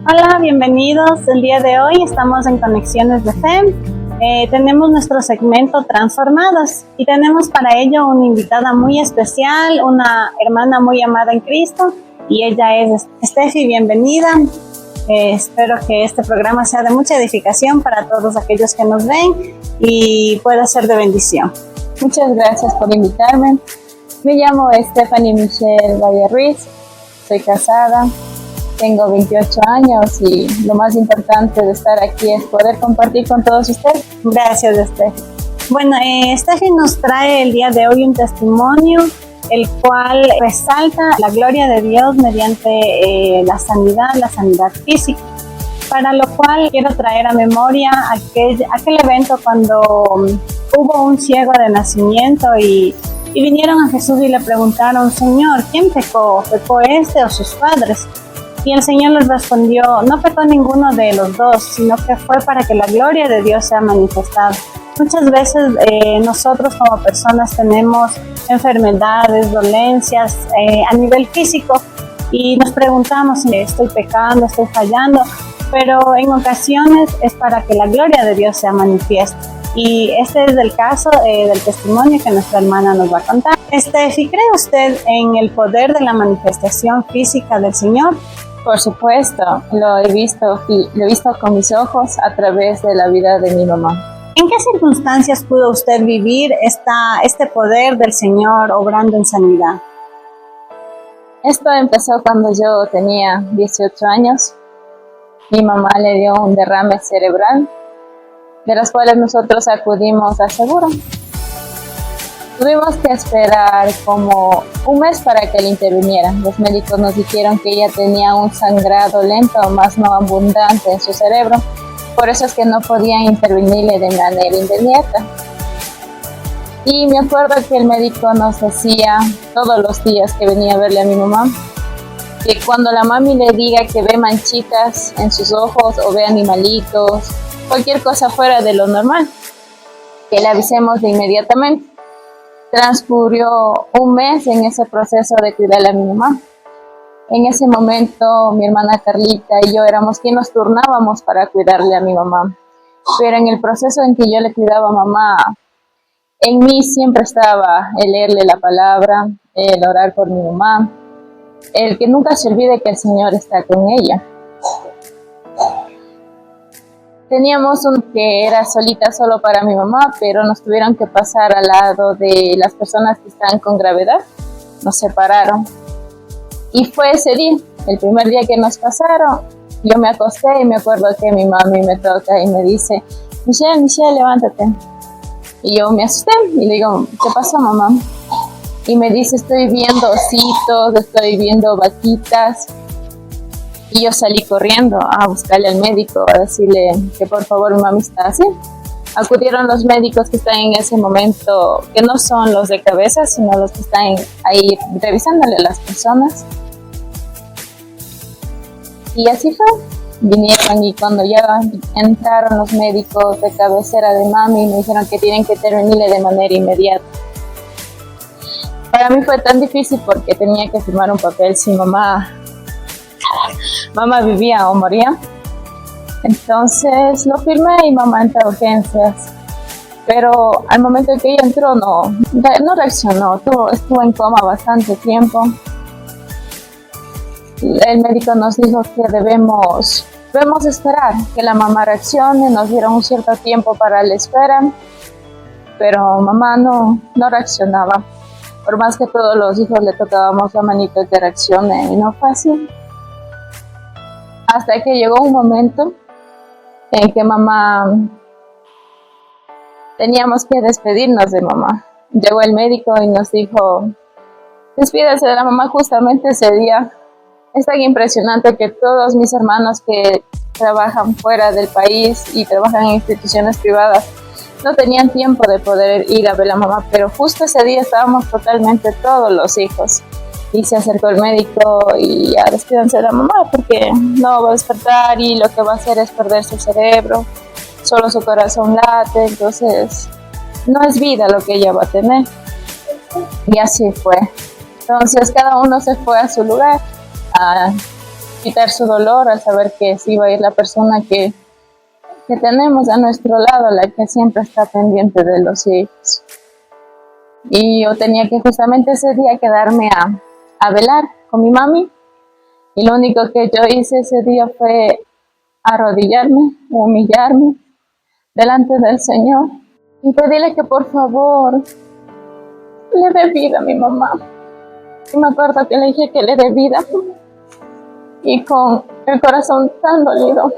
Hola, bienvenidos. El día de hoy estamos en Conexiones de Fe. Tenemos nuestro segmento Transformados y tenemos para ello una invitada muy especial, una hermana muy amada en Cristo, y ella es Steffi. Bienvenida. Espero que este programa sea de mucha edificación para todos aquellos que nos ven y pueda ser de bendición. Muchas gracias por invitarme. Me llamo Stephanie Michelle Valle Ruiz, soy casada, tengo 28 años y lo más importante de estar aquí es poder compartir con todos ustedes. Gracias, Steffi. Bueno, Steffi nos trae el día de hoy un testimonio el cual resalta la gloria de Dios mediante la sanidad física, para lo cual quiero traer a memoria aquel evento cuando hubo un ciego de nacimiento y vinieron a Jesús y le preguntaron: Señor, ¿quién pecó? ¿Pecó este o sus padres? Y el Señor les respondió: no pecó ninguno de los dos, sino que fue para que la gloria de Dios sea manifestada. Muchas veces nosotros como personas tenemos enfermedades, dolencias a nivel físico y nos preguntamos si estoy pecando, estoy fallando, pero en ocasiones es para que la gloria de Dios sea manifiesta. Y este es el caso del testimonio que nuestra hermana nos va a contar. Steffi, ¿cree usted en el poder de la manifestación física del Señor? Por supuesto, lo he visto con mis ojos a través de la vida de mi mamá. ¿En qué circunstancias pudo usted vivir este poder del Señor obrando en sanidad? Esto empezó cuando yo tenía 18 años. Mi mamá le dio un derrame cerebral, de las cuales nosotros acudimos a seguro. Tuvimos que esperar como un mes para que le intervinieran. Los médicos nos dijeron que ella tenía un sangrado lento, más no abundante en su cerebro. Por eso es que no podían intervenirle de manera inmediata. Y me acuerdo que el médico nos decía todos los días que venía a verle a mi mamá, que cuando la mami le diga que ve manchitas en sus ojos o ve animalitos, cualquier cosa fuera de lo normal, que le avisemos de inmediatamente. Transcurrió un mes en ese proceso de cuidarle a mi mamá. En ese momento mi hermana Carlita y yo éramos quienes nos turnábamos para cuidarle a mi mamá. Pero en el proceso en que yo le cuidaba a mamá, en mí siempre estaba el leerle la palabra, el orar por mi mamá, el que nunca se olvide que el Señor está con ella. Teníamos uno que era solita solo para mi mamá, pero nos tuvieron que pasar al lado de las personas que están con gravedad. Nos separaron. Y fue ese día, el primer día que nos pasaron, yo me acosté y me acuerdo que mi mami me toca y me dice: Michelle, levántate. Y yo me asusté y le digo: ¿qué pasó, mamá? Y me dice: estoy viendo ositos, estoy viendo vaquitas. Y yo salí corriendo a buscarle al médico, a decirle que por favor mi mami está así. Acudieron los médicos que están en ese momento, que no son los de cabeza, sino los que están ahí revisándole a las personas. Y así fue. Vinieron y cuando ya entraron los médicos de cabecera de mami, me dijeron que tienen que intervenirle de manera inmediata. Para mí fue tan difícil porque tenía que firmar un papel si mamá vivía o moría. Entonces lo firmé y mamá entró a urgencias. Pero al momento en que ella entró no reaccionó, estuvo en coma bastante tiempo. El médico nos dijo que debemos esperar que la mamá reaccione. Nos dieron un cierto tiempo para la espera, pero mamá no reaccionaba. Por más que todos los hijos le tocábamos la manito que reaccione, y no fue así. Hasta que llegó un momento en que teníamos que despedirnos de mamá. Llegó el médico y nos dijo: despídase de la mamá. Justamente ese día es tan impresionante que todos mis hermanos que trabajan fuera del país y trabajan en instituciones privadas no tenían tiempo de poder ir a ver a la mamá, pero justo ese día estábamos totalmente todos los hijos. Y se acercó el médico y ya despídanse de la mamá porque no va a despertar y lo que va a hacer es perder su cerebro, solo su corazón late, entonces no es vida lo que ella va a tener. Y así fue. Entonces cada uno se fue a su lugar. quitar su dolor al saber que sí va a ir la persona que tenemos a nuestro lado, la que siempre está pendiente de los hijos. Y yo tenía que justamente ese día quedarme a velar con mi mami, y lo único que yo hice ese día fue arrodillarme, humillarme delante del Señor y pedirle que por favor le dé vida a mi mamá. Y me acuerdo que le dije que le dé vida, y con el corazón tan dolido: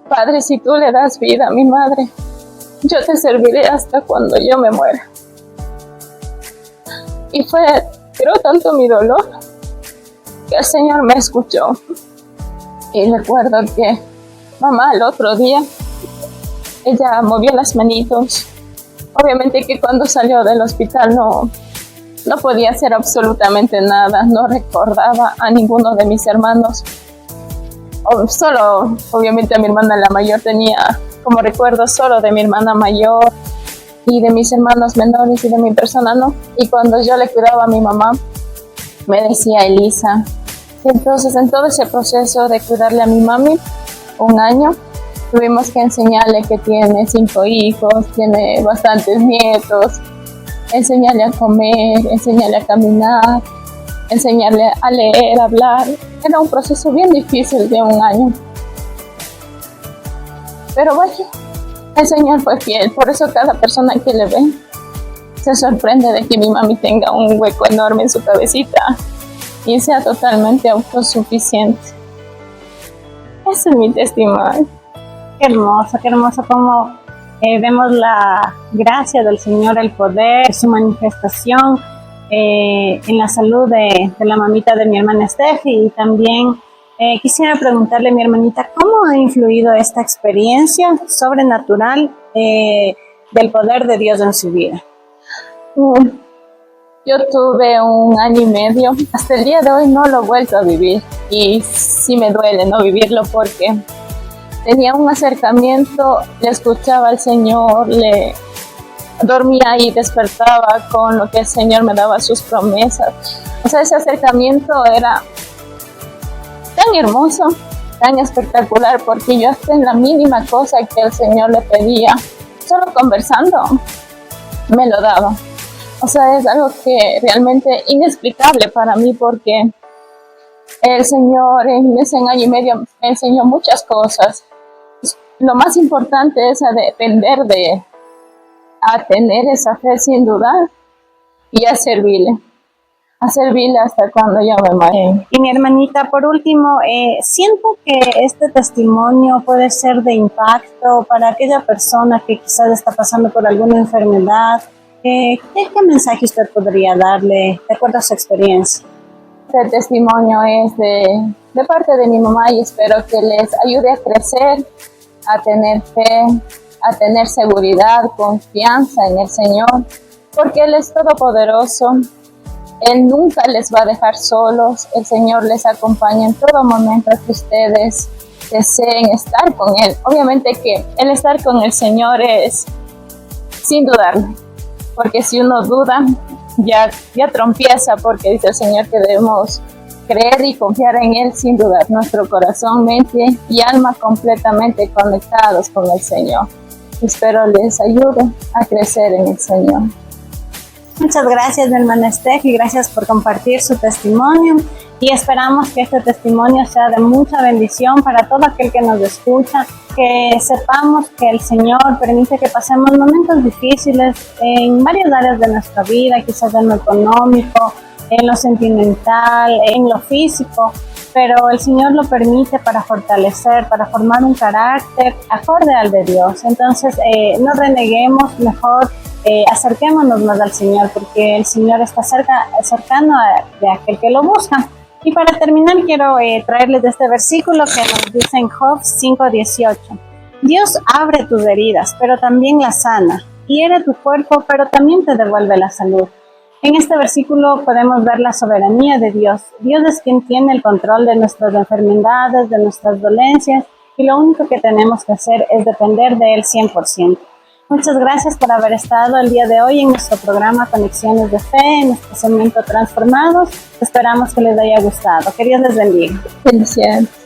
Padre, si tú le das vida a mi madre, yo te serviré hasta cuando yo me muera. Y tiró tanto mi dolor que el Señor me escuchó. Y recuerdo que mamá al otro día, ella movió las manitos. Obviamente que cuando salió del hospital no podía hacer absolutamente nada, no recordaba a ninguno de mis hermanos. Solo, obviamente, a mi hermana la mayor tenía como recuerdo solo de mi hermana mayor, y de mis hermanos menores y de mi persona no. Y cuando yo le cuidaba a mi mamá, me decía Elisa. Y entonces en todo ese proceso de cuidarle a mi mami, 1 año, tuvimos que enseñarle que tiene 5 hijos, tiene bastantes nietos, enseñarle a comer, enseñarle a caminar, enseñarle a leer, a hablar. Era un proceso bien difícil de 1 año. Pero bueno, el Señor fue fiel, por eso cada persona que le ve se sorprende de que mi mami tenga un hueco enorme en su cabecita y sea totalmente autosuficiente. Ese es mi testimonio. Qué hermoso como vemos la gracia del Señor, el poder, su manifestación en la salud de la mamita de mi hermana Steffi. Y también quisiera preguntarle a mi hermanita, ¿cómo ha influido esta experiencia sobrenatural del poder de Dios en su vida? Yo tuve 1 año y medio, hasta el día de hoy no lo he vuelto a vivir, y sí me duele no vivirlo porque tenía un acercamiento, le escuchaba al Señor, le dormía y despertaba con lo que el Señor me daba, sus promesas. O sea, ese acercamiento era tan hermoso, tan espectacular, porque yo hasta en la mínima cosa que el Señor le pedía, solo conversando, me lo daba. O sea, es algo que realmente inexplicable para mí, porque el Señor en ese 1 año y medio me enseñó muchas cosas. Lo más importante es depender a tener esa fe sin dudar y a servirle hasta cuando yo me muera. Y mi hermanita, por último, siento que este testimonio puede ser de impacto para aquella persona que quizás está pasando por alguna enfermedad. ¿Qué mensaje usted podría darle de acuerdo a su experiencia? Este testimonio es de parte de mi mamá, y espero que les ayude a crecer, a tener fe, a tener seguridad, confianza en el Señor, porque Él es todopoderoso. Él nunca les va a dejar solos. El Señor les acompaña en todo momento que ustedes deseen estar con Él. Obviamente que el estar con el Señor es sin dudarlo, porque si uno duda, ya trompieza, porque dice el Señor que debemos creer y confiar en Él sin dudar. Nuestro corazón, mente y alma completamente conectados con el Señor. Espero les ayude a crecer en el Señor. Muchas gracias, mi hermana Steffi, gracias por compartir su testimonio, y esperamos que este testimonio sea de mucha bendición para todo aquel que nos escucha, que sepamos que el Señor permite que pasemos momentos difíciles en varias áreas de nuestra vida, quizás en lo económico, en lo sentimental, en lo físico, pero el Señor lo permite para fortalecer, para formar un carácter acorde al de Dios. Entonces, no reneguemos, mejor acerquémonos más al Señor, porque el Señor está cercano de aquel que lo busca. Y para terminar, quiero traerles de este versículo que nos dice en Job 5:18. Dios abre tus heridas, pero también las sana. Hiere tu cuerpo, pero también te devuelve la salud. En este versículo podemos ver la soberanía de Dios. Dios es quien tiene el control de nuestras enfermedades, de nuestras dolencias, y lo único que tenemos que hacer es depender de Él 100%. Muchas gracias por haber estado el día de hoy en nuestro programa Conexiones de Fe, en nuestro segmento Transformados. Esperamos que les haya gustado. Que Dios les bendiga. Felicidades.